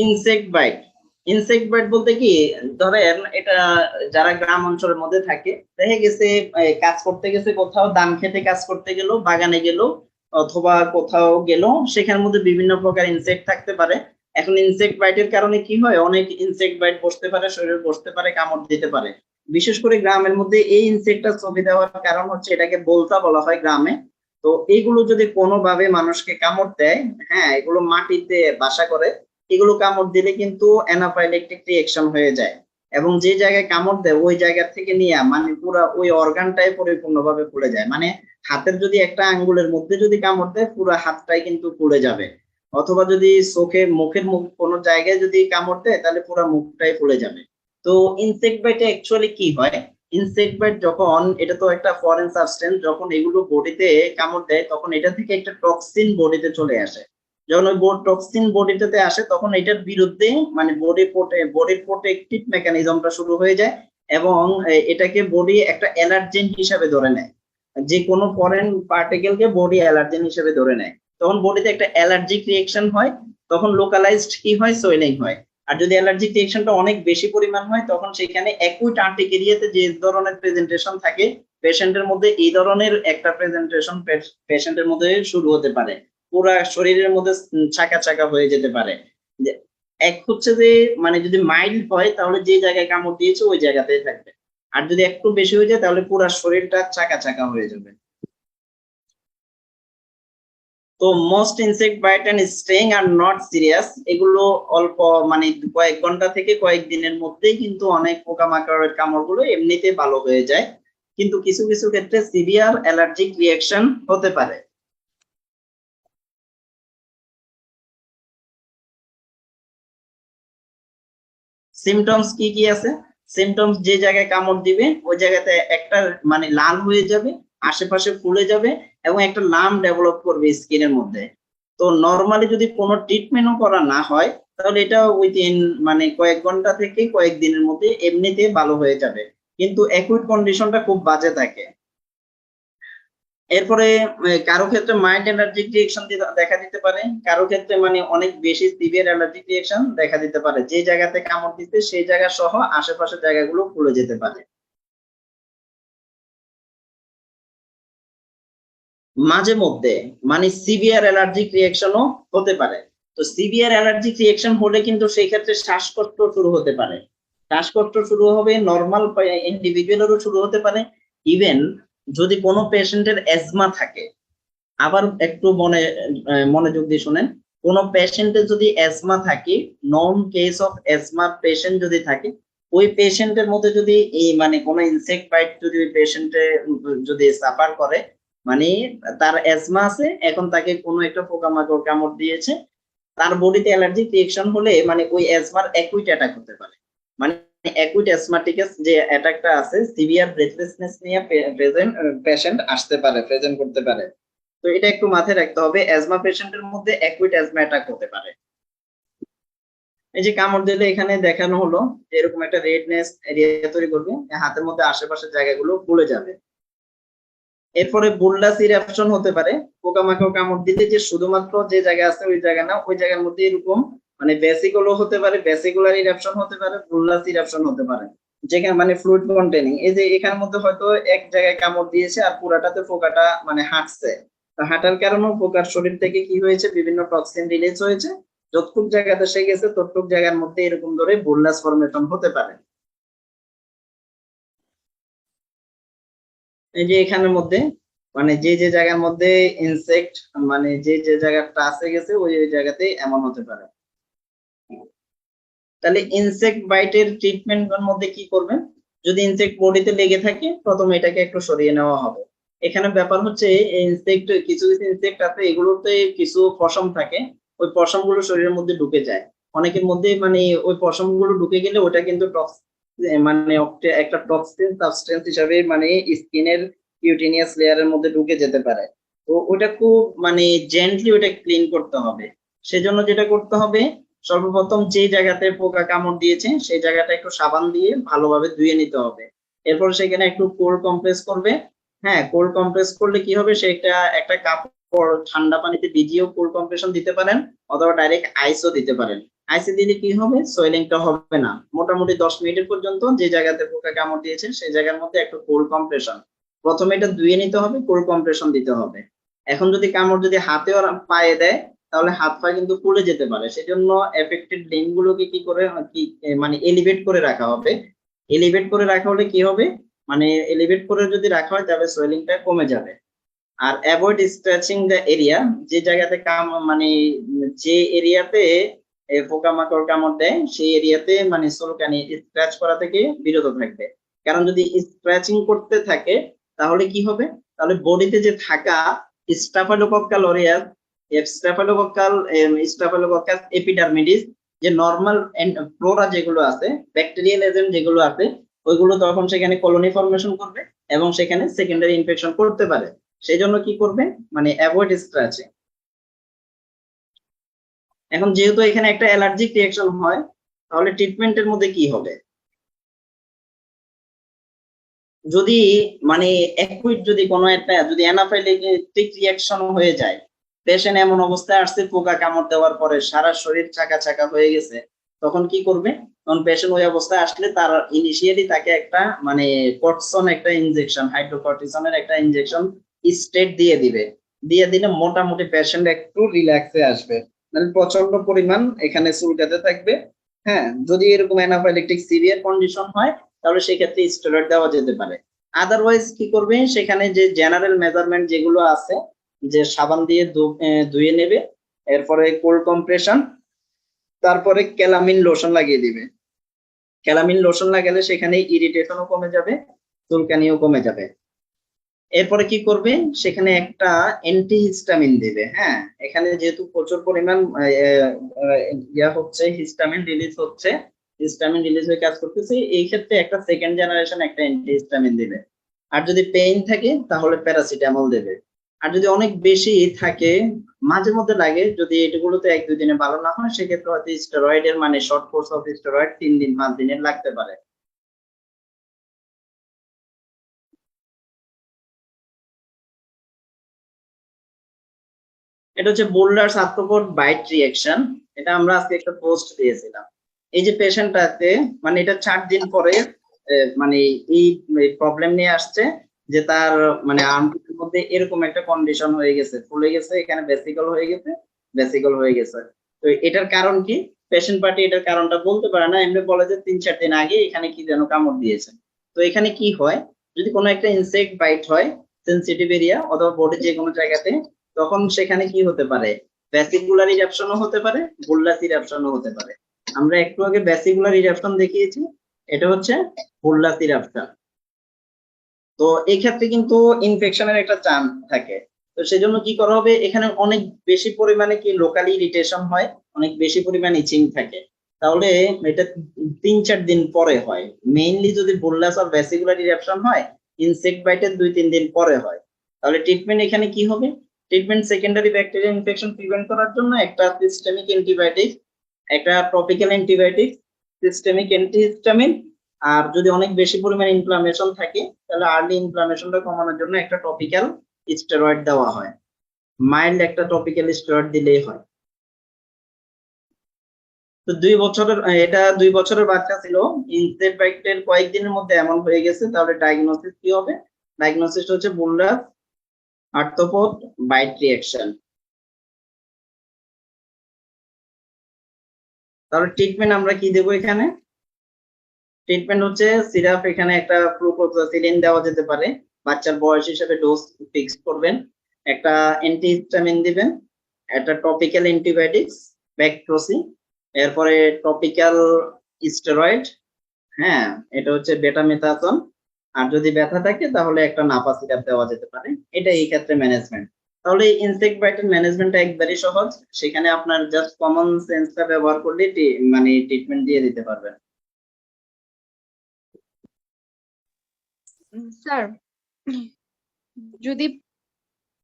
Insect byte, insect byte বলতে কি, ধরেন এটা যারা গ্রাম অঞ্চলের মধ্যে থাকে, দেখা গেছে কাজ করতে গেছে, কোথাও ধান খেতে কাজ করতে গেল, বাগানে গেল, অথবা কোথাও গেল, সেখানের মধ্যে বিভিন্ন প্রকার ইনসেক্ট থাকতে পারে। এখন ইনসেক্ট বাইটের কারণে কি হয়, অনেক ইনসেক্ট বাইট বসতে পারে, শরীরে বসতে পারে, কামড় দিতে পারে। বিশেষ করে গ্রামের মধ্যে এই ইনসেক্টটা ছবি দেওয়ার কারণ হচ্ছে এটাকে বলতা বলা হয় গ্রামে। তো এইগুলো যদি কোনোভাবে মানুষকে কামড় দেয়, হ্যাঁ, এগুলো মাটিতে বাসা করে, এগুলো কামড় দিলে কিন্তু অ্যানাফাইলেকটিক রিঅ্যাকশন হয়ে যায়, এবং যে জায়গায় কামড় দেয় ওই জায়গা থেকে নিয়ে মানে পুরো ওই অর্গানটাই পরিপূর্ণভাবে পুড়ে যায়। মানে হাতের যদি একটা আঙ্গুলের মধ্যে যদি কামড় দেয়, পুরো হাতটাই কিন্তু পুড়ে যাবে। অথবা যদি চোখে মুখের মুখ কোনো জায়গায় যদি কামড় দেয়, তাহলে পুরো মুখটাই পুড়ে যাবে। তো ইনসেক্ট বাইটে অ্যাকচুয়ালি কি হয়, ইনসেক্ট বাইট যখন, এটা তো একটা ফরেন সাবস্টেন্স, যখন এগুলো বডিতে কামড় দেয়, তখন এটা থেকে একটা টক্সিন বডিতে চলে আসে। যখন ওই টক্সিন বডিতে আসে, তখন এটার বিরুদ্ধে মানে বডির প্রোটেকটিভ মেকানিজমটা শুরু হয়ে যায়, এবং এটাকে বডি একটা অ্যালার্জেন হিসাবে ধরে নেয়। যে কোনো ফরেন পার্টিকেলকে বডি অ্যালার্জেন হিসেবে ধরে নেয়। তখন বডিতে একটা অ্যালার্জিক রিঅ্যাকশন হয়, তখন লোকালাইজড কি হয়, সোয়েলিং হয়। আর যদি অ্যালার্জিক রিঅ্যাকশনটা অনেক বেশি পরিমাণ হয়, তখন সেখানে অ্যাকুইট আর্টিকেরিয়াতে যে ধরনের প্রেজেন্টেশন থাকে পেশেন্টের মধ্যে, এই ধরনের একটা প্রেজেন্টেশন পেশেন্টের মধ্যে শুরু হতে পারে। পুরা শরীরের মধ্যে চাকা চাকা হয়ে যেতে পারে। এক হচ্ছে যে মানে যদি মাইল্ড হয়, তাহলে যে জায়গায় কামড় দিয়েছে ওই জায়গাতেই থাকবে। আর যদি একটু বেশি হয়ে যায়, তাহলে পুরা শরীরটা চাকা চাকা হয়ে যাবে। তো most insect bite and sting are not serious, এগুলো অল্প মানে কয়েক ঘন্টা থেকে কয়েক দিনের মধ্যেই কিন্তু অনেক পোকামাকড়ের কামড়গুলো এমনিতে ভালো হয়ে যায়, কিন্তু কিছু কিছু ক্ষেত্রে সিভিয়ার অ্যালার্জিক রিঅ্যাকশন হতে পারে। সিমটমস কি কি আছে, সিমটমস যে জায়গায় কামড় দিবে ওই জায়গাতে একটা মানে লাল হয়ে যাবে, আশেপাশে ফুলে যাবে, এবং একটা লাম ডেভেলপ করবে স্কিনের মধ্যে। তো নরমালি যদি কোনো ট্রিটমেন্টও করা না হয়, তাহলে এটা উইদিন মানে কয়েক ঘন্টা থেকে কয়েক দিনের মধ্যে এমনিতে ভালো হয়ে যাবে, কিন্তু অ্যাকুইট কন্ডিশনটা খুব বাজে থাকে। এরপরে কারো ক্ষেত্রে মাইল্ড অ্যালার্জিক রিঅ্যাকশন দেখা দিতে পারে, কারো ক্ষেত্রে মানে অনেক বেশি সিভিয়ার অ্যালার্জিক রিঅ্যাকশন দেখা দিতে পারে, যে জায়গাতে কামড় দিতে সেই জায়গা সহ আশেপাশের জায়গাগুলো পুড়ে যেতে পারে। মাঝে মধ্যে মানে সিভিয়ার অ্যালার্জিক রিঅ্যাকশনও হতে পারে। তো সিভিয়ার অ্যালার্জিক রিঅ্যাকশন হলে কিন্তু সেই ক্ষেত্রে শ্বাসকষ্ট শুরু হতে পারে, শ্বাসকষ্ট শুরু হবে, নর্মাল ইন্ডিভিজুয়ালেরও শুরু হতে পারে। ইভেন যদি কোনো পেশেন্টের অ্যাজমা থাকে, আবার একটু মনোযোগ দিয়ে শুনেন, কোন পেশেন্টের যদি অ্যাজমা থাকে, নন কেস অফ অ্যাজমা পেশেন্ট যদি থাকে, ওই পেশেন্টের মধ্যে যদি এই মানে কোনো ইনসেক্ট বাইট যদি ওই পেশেন্টে যদি সাফার করে, মানে তার অ্যাজমা আছে, এখন তাকে কোনো একটা পোকামাকড় কামড় দিয়েছে, তার বডিতে অ্যালার্জিক রিঅ্যাকশন হলে মানে ওই অ্যাজমার অ্যাকুইট অ্যাটাক হতে পারে। মানে অ্যাকুইট অ্যাজমাটিকাস যে অ্যাটাকটা আছে, সিভিয়ার ব্রেথলেসনেস নিয়ে পেশেন্ট আসতে পারে, প্রেজেন্ট করতে পারে। তো এটা একটু মাথায় রাখতে হবে, অ্যাজমা পেশেন্টের মধ্যে অ্যাকুইট অ্যাজমা অ্যাটাক হতে পারে। এই যে কামড় দিলে এখানে দেখানো হলো এরকম একটা রেডনেস এরিয়া তৈরি করবে, হাতের মধ্যে আশেপাশের জায়গাগুলো ফুলে যাবে। এরপরে বুলডাস ইরাপশন হতে পারে, পোকামাকড় কামড় দিলে যে শুধুমাত্র যে জায়গা আছে ওই জায়গা না, ওই জায়গার মধ্যে এরকম মানে বেসিকুলো হতে পারে, বেসিকুলার ইরাপশন হতে পারে, বুলডাস ইরাপশন হতে পারে, যেখানে মানে ফ্লুইড কন্টেনিং। এই যে এখানের মধ্যে হয়তো এক জায়গায় কামড় দিয়েছে আর পুরাটাতে পোকাটা মানে হাঁটছে, হাঁটার কারণেও পোকার শরীর থেকে কি হয়েছে, বিভিন্ন টক্সিন রিলিজ হয়েছে, যতটুক জায়গাতে সে গেছে ততটুক জায়গার মধ্যে এরকম ধরে বুলডাস ফরমেশন হতে পারে। এই যে এখানের মধ্যে মানে যে যে জায়গার মধ্যে ইনসেক্ট মানে যে যে জায়গাটা আছে গেছে ওই ওই জায়গাতে এমন হতে পারে। তাহলে ইনসেক্ট বাইটের ট্রিটমেন্টের মধ্যে কি করবেন, যদি ইনসেক্ট বডিতে লেগে থাকে, প্রথমে এটাকে একটু সরিয়ে নেওয়া হবে। এখানে ব্যাপার হচ্ছে ইনসেক্ট, কিছু কিছু ইনসেক্ট আছে এগুলোতে কিছু পশম থাকে, ওই পশম গুলো শরীরের মধ্যে ঢুকে যায়। অনেকের মধ্যে মানে ওই পশম গুলো ঢুকে গেলে ওটা কিন্তু মানে একটা টক্সিন সাবস্টেন্স হিসাবে মানে স্কিনের কিউটিনিয়াস লেয়ারের মধ্যে ঢুকে যেতে পারে। তো ওটা খুব মানে জেন্টলি ওটা ক্লিন করতে হবে। সেজন্য যেটা করতে হবে, সর্বপ্রথম যে জায়গাতে পোকা কামড় দিয়েছে সেই জায়গাটা একটু সাবান দিয়ে ভালোভাবে ধুয়ে নিতে হবে। এরপর সেখানে একটু কোল্ড কম্প্রেস করবে। হ্যাঁ, কোল্ড কম্প্রেস করলে কি হবে, সেটা একটা কাপড় ঠান্ডা পানিতে ভিজিয়েও কোল্ড কম্প্রেশন দিতে পারেন, অথবা ডাইরেক্ট আইসও দিতে পারেন। আইসি দিলে কি হবে, সোয়েলিংটা হবে না। মোটামুটি 10 মিনিটের পর্যন্ত যে জায়গাতে পোকা কামড় দিয়েছে সেই জায়গার মধ্যে একটু কোল্ড কম্প্রেশন, প্রথমে এটা ধুয়ে নিতে হবে, কোল্ড কম্প্রেশন দিতে হবে। এখন যদি কামড় যদি হাতে আর পায়ে দেয় তাহলে হাত পা কিন্তু পুড়ে যেতে পারে, সেজন্য এফেক্টেড লিম্ব গুলোকে কি করে মানে এলিভেট করে রাখা হবে। এলিভেট করে রাখা হলে কি হবে, মানে এলিভেট করে যদি রাখা হয় তাহলে সোয়েলিংটা কমে যাবে। আর অ্যাভয়েড স্ক্র্যাচিং দ্য এরিয়া, যে জায়গাতে মানে যে এরিয়াতে পোকামাকড় কামড় দেয় সেই এরিয়াতে মানে চুলকানি স্ক্র্যাচ করা থেকে বিরত থাকবে। কারণ যদি স্ক্র্যাচিং করতে থাকে তাহলে কি হবে, তাহলে বডিতে যে থাকা স্টাফাইলোকক্কাল অরিয়াস, স্টাফাইলোকক্কাস এপিডার্মিডিস, যে নরমাল ফ্লোরা যেগুলো আছে, ব্যাকটেরিয়াল এজেন্ট যেগুলো আছে, ওইগুলো তখন সেখানে কলোনি ফর্মেশন করবে এবং সেখানে সেকেন্ডারি ইনফেকশন করতে পারে। সেই জন্য কি করবে, মানে অ্যাভয়েড স্ক্র্যাচিং। এখন যেহেতু এখানে একটা অ্যালার্জিক রিঅ্যাকশন হয়, তাহলে ট্রিটমেন্টের মধ্যে কি হবে, যদি মানে অ্যাকুইট যদি কোনো একটা যদি অ্যানাফাইলেটিক রিঅ্যাকশন হয়ে যায়, পেশেন্ট এমন অবস্থায় আসছে পোকা কামড় দেওয়ার পরে সারা শরীর চাকা চাকা হয়ে গেছে, তখন কি করবে, তখন পেশেন্ট ওই অবস্থায় আসলে তার ইনিশিয়ালি তাকে একটা মানে কর্টিসন একটা ইনজেকশন, হাইড্রোকর্টিসনের একটা ইনজেকশন স্টেট দিয়ে দিবে। দিয়ে দিলে মোটামুটি পেশেন্ট একটু রিল্যাক্সে আসবে, মানে প্রচন্ড পরিমাণ এখানে চুলকাতে থাকবে। হ্যাঁ, যদি এরকম অ্যানাফাইলেটিক সিভিয়ার কন্ডিশন হয় তাহলে সেক্ষেত্রে স্টেরয়েড দেওয়া যেতে পারে। আদারওয়াইজ কি করবে, সেখানে যে জেনারেল মেজারমেন্ট যেগুলো আছে, যে সাবান দিয়ে ধুয়ে নেবে, এরপরে কোল্ড কম্প্রেশন, তারপরে ক্যালামিন লোশন লাগিয়ে দিবে। ক্যালামিন লোশন লাগালে সেখানে ইরিটেশনও কমে যাবে, চুলকানিও কমে যাবে। এরপরে কি করবে, সেখানে একটা অ্যান্টিহিস্টামিন দিবে। হ্যাঁ, এখানে যেহেতু প্রচুর পরিমাণ হচ্ছে, হিস্টামিন রিলিজ হচ্ছে, হিস্টামিন রিলিজ হয়ে কাজ করতেছে, এই ক্ষেত্রে একটা সেকেন্ড জেনারেশন একটা অ্যান্টিহিস্টামিন দিবে। আর যদি পেইন থাকে তাহলে প্যারাসিটামল দেবে। আর যদি অনেক বেশি থাকে, মাঝে মধ্যে লাগে, যদি এগুলোতে 1-2 দিনে ভালো না হয় সেক্ষেত্রে হয়তো স্টেরয়েডের মানে শর্ট কোর্স অফ স্টেরয়েড 3 দিন 5 দিনের লাগতে পারে। এটা হচ্ছে বোল্ডার্স আর্থ্রোপড বাইট রিঅ্যাকশন। এটা আমরা আজকে একটা পোস্ট দিয়েছিলাম। এই যে পেশেন্টটাতে মানে এটা 4 দিন পরে মানে এই প্রবলেম নিয়ে আসছে, যে তার মানে আর্মপিটের মধ্যে এরকম একটা কন্ডিশন হয়ে গেছে, ফুলে গেছে, এখানে ভেসিকল হয়ে গেছে, ভেসিকল হয়ে গেছে। তো এটার কারণ কি, পেশেন্ট পার্টি এটার কারণটা বলতে পারে না, এমনি বলে যে 3-4 দিন আগে এখানে কি যেন কামড় দিয়েছে। তো এখানে কি হয়, যদি কোনো একটা ইনসেক্ট বাইট হয় সেনসিটিভ এরিয়া অথবা বডি যে কোনো জায়গাতে, তখন সেখানে কি হতে পারে, ভ্যাসিকুলার ইরাপশনও হতে পারে, বুল্লাস ইরাপশনও হতে পারে। আমরা একটু আগে ভ্যাসিকুলার ইরাপশন দেখিয়েছি, এটা হচ্ছে বুল্লাস ইরাপশন। তো এই ক্ষেত্রে কিন্তু ইনফেকশনের একটা চান্স থাকে। তো সেজন্য কি করা হবে, এখানে অনেক বেশি পরিমাণে কি লোকালি ইরিটেশন হয়, অনেক বেশি পরিমাণে ইচিং থাকে, তাহলে এটা 3-4 দিন পরে হয়। মেইনলি যদি বুল্লাস আর ভ্যাসিকুলার ইরাপশন হয়, ইনসেক্ট বাইটের 2-3 দিন পরে হয়। তাহলে ট্রিটমেন্ট এখানে কি হবে, treatment secondary bacterial infection prevent করার জন্য একটা সিস্টেমিক অ্যান্টিবায়োটিক, একটা টপিক্যাল অ্যান্টিবায়োটিক, সিস্টেমিক অ্যান্টিহিস্টামিন। আর যদি অনেক বেশি পরিমাণ ইনফ্লামেশন থাকে তাহলে আর্লি ইনফ্লামেশনটা কমানোর জন্য একটা টপিক্যাল স্টেরয়েড দেওয়া হয়, মাইল্ড একটা টপিক্যাল স্টেরয়েড দিলেই হয়। তো 2 বছরের এটা 2 বছরের বাচ্চা ছিল, ইনসেপ্টাইটের কয়েকদিনের মধ্যে এমন হয়ে গেছে, তাহলে ডায়াগনোসিস কি হবে, ডায়াগনোসিস হচ্ছে বুল্লাস আর্থ্রোপড বাইট রিঅ্যাকশন। তাহলে ট্রিটমেন্ট আমরা কি দেবো এখানে, ট্রিটমেন্ট হচ্ছে সিরাপ, এখানে একটা ফ্লুক্লোক্সাসিলিন দেওয়া যেতে পারে, বাচ্চার বয়স হিসেবে ডোজ ফিক্স করবেন, একটা অ্যান্টিহিস্টামিন দিবেন, একটা টপিক্যাল অ্যান্টিবায়োটিক্স ব্যাকট্রোসি, এরপরে টপিক্যাল স্টেরয়েড। হ্যাঁ, এটা হচ্ছে বেটামেথাসন। আর যদি ব্যথা থাকে তাহলে একটা নাপা সিরাপ দেওয়া যেতে পারে। এটা এই ক্ষেত্রে ম্যানেজমেন্ট। তাহলে ইনসেক্ট বাইটের ম্যানেজমেন্টটা একবারই সহজ, সেখানে আপনার জাস্ট কমন সেন্সটা ব্যবহার করলে মানে ট্রিটমেন্ট দিয়ে দিতে পারবেন। স্যার, যদি